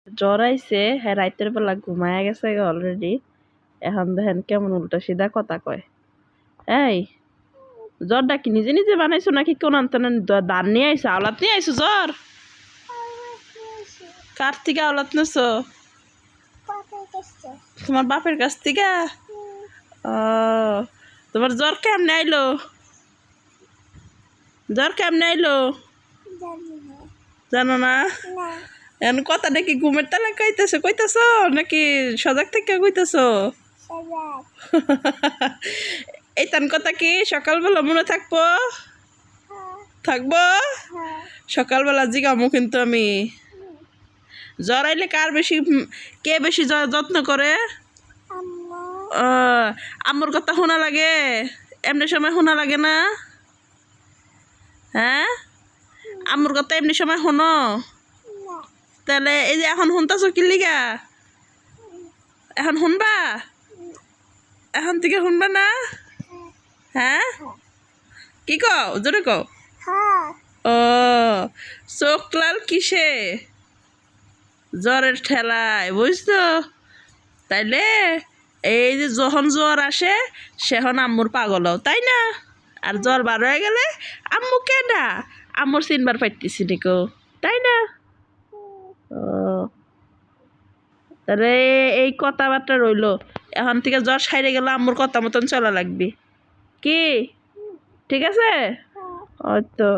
জ্বর আইছে, হ্যাঁ রাইতের বেলা ঘুমায়া গেছে অলরেডি। এখন দেখেন কেমন উল্টা সিধা কথা কয়। এই জ্বরটা কি নিজে নিজে বানাইছো নাকি কোন আনতেন দান নিয়ে আইছো, আওলাদ নিয়ে আইছো জ্বর? কার থেকে আওলাদ নেছো? তোমার বাপের কাছ থেকে? ও, তোমার জ্বর কেমনে আইলো? জ্বর কেমনে আইলো জানো না? এখন কথা নাকি ঘুমের তালা কইতেছ নাকি সজাগ থেকে কইতেছ? এই তান কথা কি সকালবেলা মনে থাকবো? থাকবো? সকালবেলা জিগামো কিন্তু আমি। জ্বর আইলে কে বেশি যত্ন করে? আম্মুর কথা শোনা লাগে? এমনি সময় শোনা লাগে না? হ্যাঁ, আম্মুর কথা এমনি সময় শোনো? তাহলে এই যে এখন শুনতাছো কি লিগা? এখন শুনবা? এখন থেকে শুনবা না? হ্যাঁ, কি কও জোরে কও। ও, চোখ লাল কিসে? জ্বরের ঠেলায়, বুঝছো? তাইলে এই যে যখন জ্বর আসে সেখন আম্মুর পাগল হও, তাই না? আর জ্বর বার হয়ে গেলে আম্মু কেডা, আম্মুর চিনবার পাইতেছি নিকো, তাই না? ও, তাহলে এই কথাবার্তা রইলো। এখন থেকে জ্বর সাইরে গেলে আম্মুর কথা মতন চলা লাগবে কি? ঠিক আছে? হয়তো